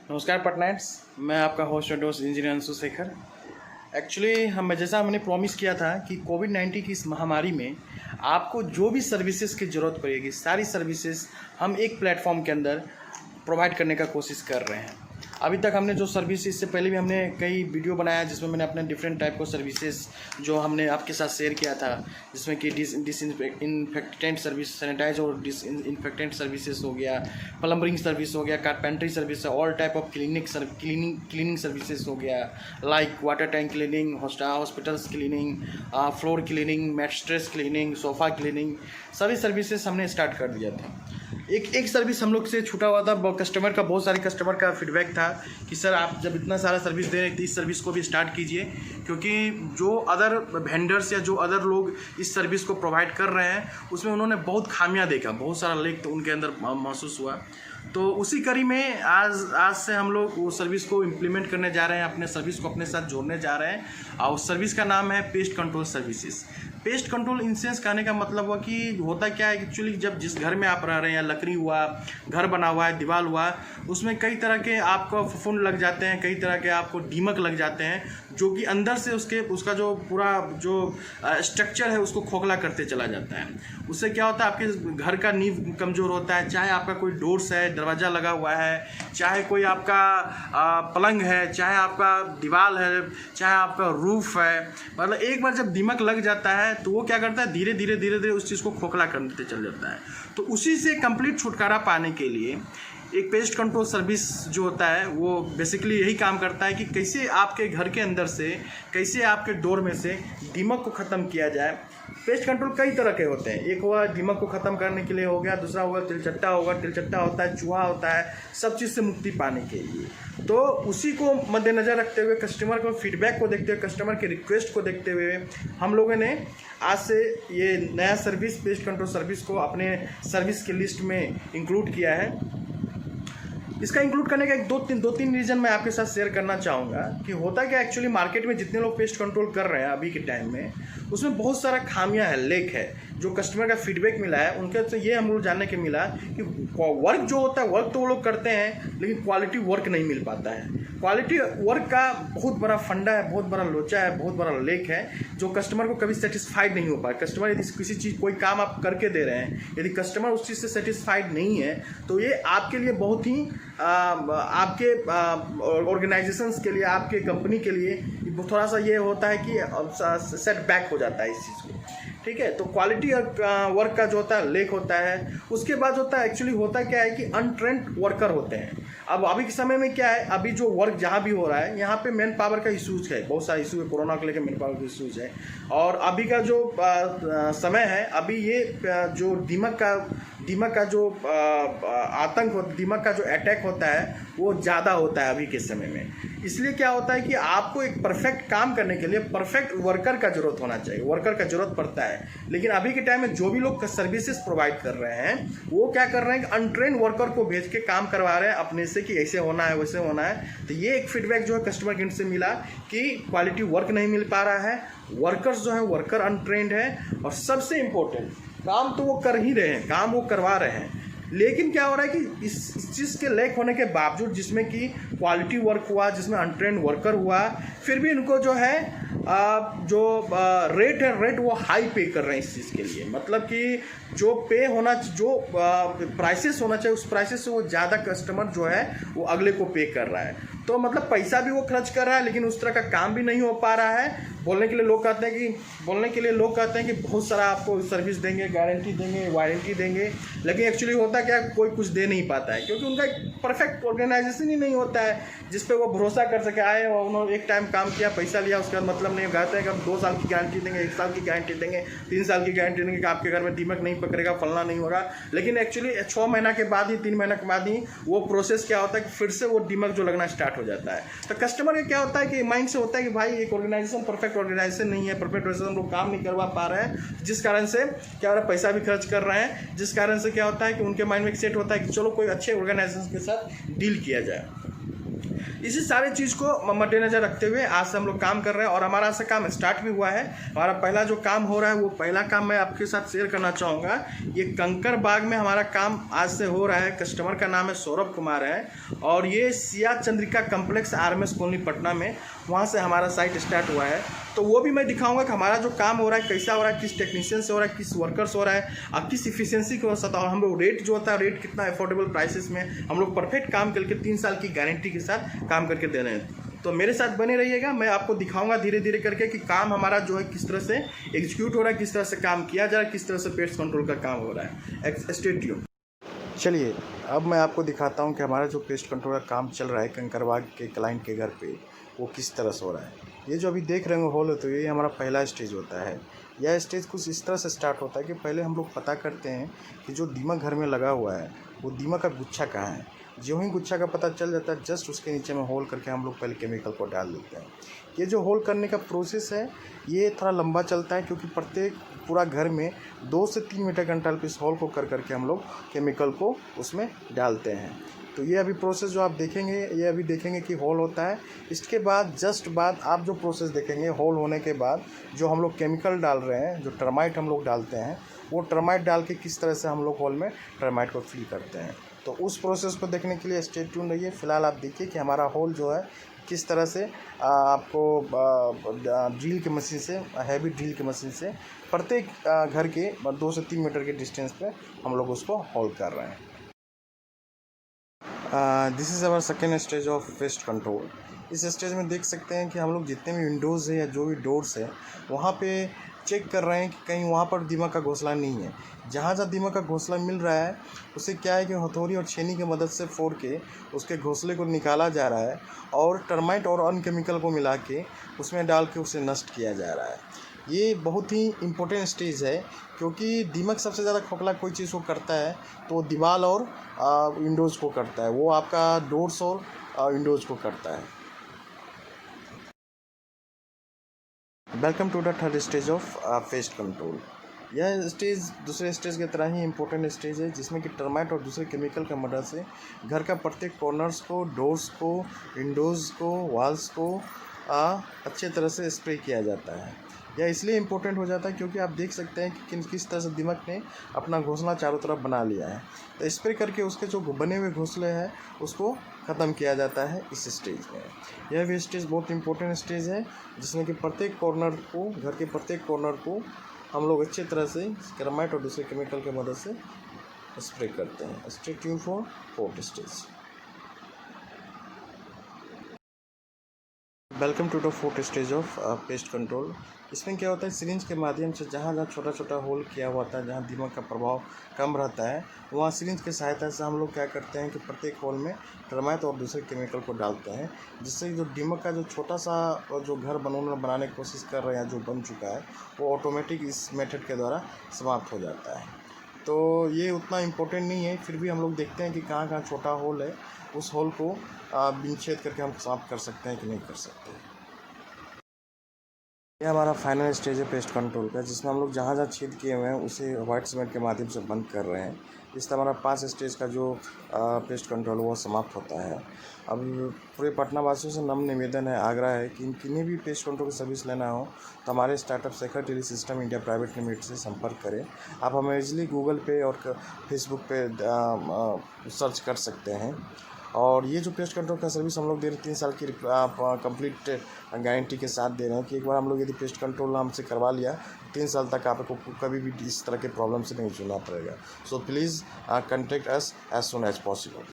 नमस्कार पार्टनर्स, मैं आपका होस्ट और दोस्त इंजीनियर अंशु शेखर। एक्चुअली हमने प्रॉमिस किया था कि कोविड-19 की इस महामारी में आपको जो भी सर्विसेज की ज़रूरत पड़ेगी, सारी सर्विसेज हम एक प्लेटफॉर्म के अंदर प्रोवाइड करने का कोशिश कर रहे हैं। अभी तक हमने जो सर्विस, इससे पहले भी हमने कई वीडियो बनाया जिसमें मैंने अपने डिफरेंट टाइप को सर्विसेज जो हमने आपके साथ शेयर किया था, जिसमें कि डिसइंफेक्टेंट सर्विस, सैनिटाइज और डिसइंफेक्टेंट सर्विसेज हो गया, प्लम्बरिंग सर्विस हो गया, carpentry service, all type of cleaning services हो गया, like water tank cleaning, hospitals cleaning, floor cleaning, mattress cleaning, sofa cleaning, सभी सर्विसेज हमने स्टार्ट कर दिया था। एक सर्विस हम लोग से छूटा हुआ था। कस्टमर का, बहुत सारे कस्टमर का फीडबैक था कि सर आप जब इतना सारा सर्विस दे रहे हैं तो इस सर्विस को भी स्टार्ट कीजिए, क्योंकि जो अदर वेंडर्स या जो अदर लोग इस सर्विस को प्रोवाइड कर रहे हैं उसमें उन्होंने बहुत खामियां देखा, बहुत सारा लेक तो उनके अंदर महसूस हुआ। तो उसी कड़ी में आज से हम लोग वो सर्विस को इम्प्लीमेंट करने जा रहे हैं, अपने सर्विस को अपने साथ जोड़ने जा रहे हैं। और उस सर्विस का नाम है pest control services. Pest control incense कहने का मतलब हुआ कि होता क्या है एक्चुअली, जब जिस घर में आप रह रहे हैं, लकड़ी हुआ, घर बना हुआ है, दीवार हुआ, उसमें कई तरह के आपको फफूंद लग जाते हैं, कई तरह के आपको दीमक लग जाते हैं, जो कि अंदर से उसका जो पूरा जो स्ट्रक्चर है उसको खोखला करते चला जाता है। उससे क्या होता है, आपके घर का नींव कमज़ोर होता है। चाहे आपका कोई डोर्स है, दरवाज़ा लगा हुआ है, चाहे कोई आपका पलंग है, चाहे आपका दीवार है, चाहे आपका रूफ है, मतलब एक बार जब दीमक लग जाता है तो वो क्या करता है, धीरे धीरे उस चीज़ को खोखला करते चल जाता है। तो उसी से कंप्लीट छुटकारा पाने के लिए एक पेस्ट कंट्रोल सर्विस जो होता है वो बेसिकली यही काम करता है कि कैसे आपके घर के अंदर से, कैसे आपके डोर में से दीमक को ख़त्म किया जाए। पेस्ट कंट्रोल कई तरह के होते हैं। एक हुआ दीमक को ख़त्म करने के लिए हो गया, दूसरा हुआ तिलचट्टा होगा, तिलचट्टा होता है, चूहा होता है, सब चीज़ से मुक्ति पाने के लिए। तो उसी को मद्देनज़र रखते हुए, कस्टमर को फीडबैक को देखते हुए, कस्टमर के रिक्वेस्ट को देखते हुए हम लोगों ने आज से ये नया सर्विस, पेस्ट कंट्रोल सर्विस को अपने सर्विस की लिस्ट में इंक्लूड किया है। इसका इंक्लूड करने का दो तीन रीज़न मैं आपके साथ शेयर करना चाहूँगा कि होता क्या एक्चुअली, मार्केट में जितने लोग पेस्ट कंट्रोल कर रहे हैं अभी के टाइम में, उसमें बहुत सारा खामियां है, लेक है। जो कस्टमर का फीडबैक मिला है उनके से ये हम लोग जानने के मिला कि वर्क जो होता है, वर्क तो वो लोग करते हैं लेकिन क्वालिटी वर्क नहीं मिल पाता है। क्वालिटी वर्क का बहुत बड़ा फंडा है, बहुत बड़ा लोचा है, बहुत बड़ा लेक है, जो कस्टमर को कभी सेटिस्फाइड नहीं हो पाए। कस्टमर यदि किसी चीज़, कोई काम आप करके दे रहे हैं, यदि कस्टमर उस चीज़ से सेटिस्फाइड नहीं है तो ये आपके लिए बहुत ही आपके ऑर्गेनाइजेशंस के लिए, आपके कंपनी के लिए थोड़ा सा ये होता है कि सेटबैक हो जाता है इस चीज़ को। ठीक है, तो क्वालिटी वर्क का जो होता है लेक होता है। उसके बाद होता है एक्चुअली, होता क्या है कि अनट्रेंड वर्कर होते हैं। अब अभी के समय में क्या है, अभी जो वर्क जहाँ भी हो रहा है यहाँ पे मैन पावर का इशूज़ है, बहुत सारा इशू है, कोरोना को लेकर मैन पावर का इशूज़ है। और अभी का जो समय है, अभी ये जो दीमक का जो आतंक, दीमक का जो अटैक होता है वो ज़्यादा होता है अभी के समय में। इसलिए क्या होता है कि आपको एक परफेक्ट काम करने के लिए परफेक्ट वर्कर का ज़रूरत होना चाहिए, वर्कर का ज़रूरत पड़ता है। लेकिन अभी के टाइम में जो भी लोग सर्विसेज प्रोवाइड कर रहे हैं वो क्या कर रहे हैं कि अनट्रेंड वर्कर को भेज के काम करवा रहे हैं अपने से कि ऐसे होना है, वैसे होना है। तो ये एक फीडबैक जो है कस्टमर के से मिला कि क्वालिटी वर्क नहीं मिल पा रहा है, वर्कर्स जो है वर्कर अनट्रेंड है, और सबसे इम्पोर्टेंट काम तो वो कर ही रहे हैं, काम वो करवा रहे हैं, लेकिन क्या हो रहा है कि इस चीज़ के लैक होने के बावजूद, जिसमें कि क्वालिटी वर्क हुआ, जिसमें अनट्रेंड वर्कर हुआ, फिर भी इनको जो है जो रेट है, रेट वो हाई पे कर रहे हैं इस चीज़ के लिए। मतलब कि जो पे होना, जो प्राइसेस होना चाहिए उस प्राइसेस से वो ज़्यादा कस्टमर जो है वो अगले को पे कर रहा है। तो मतलब पैसा भी वो खर्च कर रहा है लेकिन उस तरह का काम भी नहीं हो पा रहा है। बोलने के लिए लोग कहते हैं कि बहुत सारा आपको सर्विस देंगे, गारंटी देंगे, वारंटी देंगे, लेकिन एक्चुअली होता क्या, कोई कुछ दे नहीं पाता है, क्योंकि उनका परफेक्ट ऑर्गेनाइजेशन ही नहीं होता है जिस पे वो भरोसा कर सके। आए और उन्होंने एक टाइम काम किया, पैसा लिया, उसके बाद मतलब नहीं। कहते हैं कि हम 2 साल की गारंटी देंगे, 1 साल की गारंटी देंगे, 3 साल की गारंटी देंगे कि आपके घर में दीमक नहीं पकड़ेगा, फलना नहीं होगा। लेकिन एक्चुअली 6 महीना के बाद ही, 3 महीना के बाद ही वो प्रोसेस क्या होता है कि फिर से वो दीमक जो लगना स्टार्ट हो जाता है। तो कस्टमर का क्या होता है कि माइंड से होता है कि भाई एक ऑर्गेनाइजेशन परफेक्ट ऑर्गेनाइजेशन नहीं है, परफेक्ट ऑर्गेनाइजेशन लोग काम नहीं करवा पा रहे हैं, जिस कारण से क्या हो रहा है, पैसा भी खर्च कर रहे हैं, जिस कारण से क्या होता है कि उनके माइंड में एक सेट होता है कि चलो कोई अच्छे ऑर्गेनाइजेशन के साथ डील किया जाए। इसी सारे चीज़ को मद्देनज़र रखते हुए आज से हम लोग काम कर रहे हैं और हमारा से काम स्टार्ट भी हुआ है। हमारा पहला जो काम हो रहा है वो पहला काम मैं आपके साथ शेयर करना चाहूँगा। ये कंकर बाग में हमारा काम आज से हो रहा है। कस्टमर का नाम है सौरभ कुमार है और ये Siya Chandrika complex RMS colony Patna में, वहाँ से हमारा साइट स्टार्ट हुआ है। तो वो भी मैं दिखाऊंगा कि हमारा जो काम हो रहा है कैसा हो रहा है, किस टेक्नीशियन से हो रहा है, किस वर्कर से हो रहा है और किस इफिशियंसी के साथ, और हम लोग रेट जो होता है रेट कितना अफोर्डेबल प्राइसेस में हम लोग परफेक्ट काम करके 3 साल की गारंटी के साथ काम करके दे रहे हैं। तो मेरे साथ बने रहिएगा, मैं आपको दिखाऊंगा धीरे धीरे करके कि काम हमारा जो है किस तरह से एग्जीक्यूट हो रहा है, किस तरह से काम किया जा रहा है, किस तरह से पेस्ट कंट्रोल का काम हो रहा है। Stay tuned. चलिए अब मैं आपको दिखाता हूँ कि हमारा जो पेस्ट कंट्रोल का काम चल रहा है कंकरबाग के क्लाइंट के घर पे, वो किस तरह से हो रहा है। ये जो अभी देख रहे हैं हॉल है, तो ये हमारा पहला स्टेज होता है। यह स्टेज कुछ इस तरह से स्टार्ट होता है कि पहले हम लोग पता करते हैं कि जो दीमक घर में लगा हुआ है वो दीमक का गुच्छा कहाँ है। जो ही गुच्छा का पता चल जाता है, जस्ट उसके नीचे में होल करके हम लोग पहले केमिकल को डाल देते हैं। ये जो होल करने का प्रोसेस है ये थोड़ा लंबा चलता है, क्योंकि प्रत्येक पूरा घर में 2 से 3 मीटर का अंतराल पे इस होल को कर करके हम लोग केमिकल को उसमें डालते हैं। तो ये अभी प्रोसेस जो आप देखेंगे, ये अभी देखेंगे कि होल होता है। इसके बाद जस्ट बाद आप जो प्रोसेस देखेंगे होल होने के बाद, जो हम लोग केमिकल डाल रहे हैं, जो टर्माइट हम लोग डालते हैं, वो टर्माइट डाल के किस तरह से हम लोग होल में टर्माइट को फिल करते हैं। तो उस प्रोसेस को देखने के लिए स्टे ट्यून रहिए। फिलहाल आप देखिए कि हमारा होल जो है किस तरह से आपको ड्रिल की मशीन से, हैवी ड्रिल की मशीन से प्रत्येक घर के 2 से 3 मीटर के डिस्टेंस पे हम लोग उसको होल कर रहे हैं। This is our second stage of pest control. इस स्टेज में देख सकते हैं कि हम लोग जितने भी विंडोज़ है या जो भी डोर्स है वहाँ पे चेक कर रहे हैं कि कहीं वहाँ पर दीमक का घोंसला नहीं है। जहाँ जहाँ दीमक का घोंसला मिल रहा है उसे क्या है कि हथौड़ी और छेनी की मदद से फोड़ के उसके घोंसले को निकाला जा रहा है और टर्माइट और अन्य केमिकल को मिला के उसमें डाल के उसे नष्ट किया जा रहा है। ये बहुत ही इम्पोर्टेंट स्टेज है, क्योंकि दीमक सबसे ज़्यादा खोखला कोई चीज़ को करता है तो दीवार और विंडोज़ को करता है, वो आपका डोर्स और विंडोज़ को करता है। Welcome to the third stage of pest control. यह स्टेज दूसरे स्टेज की तरह ही इम्पोर्टेंट स्टेज है, जिसमें कि टर्माइट और दूसरे केमिकल की मदद से घर का प्रत्येक कॉर्नर्स को, डोर्स को, विंडोज़ को, वॉल्स को अच्छे तरह से स्प्रे किया जाता है। यह इसलिए इम्पोर्टेंट हो जाता है क्योंकि आप देख सकते हैं कि किस तरह से दीमक ने अपना घोंसला चारों तरफ बना लिया है। तो स्प्रे करके उसके जो बने हुए घोंसले हैं उसको ख़त्म किया जाता है इस स्टेज में। यह भी स्टेज बहुत इंपॉर्टेंट स्टेज है, जिसमें कि प्रत्येक कॉर्नर को, घर के प्रत्येक कॉर्नर को हम लोग अच्छे तरह से टर्माइट और दूसरे केमिकल की मदद से स्प्रे करते हैं। Stay tuned for fourth stage. Welcome to the fourth stage of pest control. इसमें क्या होता है, सिरिंज के माध्यम से जहाँ जहाँ छोटा छोटा होल किया हुआ था, जहाँ दीमक का प्रभाव कम रहता है, वहाँ सिरिंज की सहायता से हम लोग क्या करते हैं कि प्रत्येक होल में टर्माइट और दूसरे केमिकल को डालते हैं, जिससे जो दीमक का जो छोटा सा जो घर बनाने की कोशिश कर रहे हैं, जो बन चुका है, वो ऑटोमेटिक इस मेथड के द्वारा समाप्त हो जाता है। तो ये उतना इम्पोर्टेंट नहीं है, फिर भी हम लोग देखते हैं कि कहाँ कहाँ छोटा होल है, उस होल को विच्छेद करके हम समाप्त कर सकते हैं कि नहीं कर सकते। ये हमारा फाइनल स्टेज है पेस्ट कंट्रोल का, जिसमें हम लोग जहाँ जहाँ छेद किए हुए हैं उसे वाइट सीमेंट के माध्यम से बंद कर रहे हैं। इस तरह हमारा 5 स्टेज का जो पेस्ट कंट्रोल वो समाप्त होता है। अब पूरे पटना वासियों से नम्र निवेदन है, आग्रह है कि किन्हीं भी पेस्ट कंट्रोल की सर्विस लेना हो तो हमारे startup Shekhar tele system India private limited से संपर्क करें। आप हमें इजीली गूगल पे और फेसबुक पे सर्च कर सकते हैं। और ये जो पेस्ट कंट्रोल का सर्विस हम लोग दे रहे हैं 3 साल की कंप्लीट गारंटी के साथ दे रहे हैं कि एक बार हम लोग यदि पेस्ट कंट्रोल हमसे करवा लिया 3 साल तक आपको कभी भी इस तरह के प्रॉब्लम से नहीं झेलना पड़ेगा। So please contact us as soon as possible.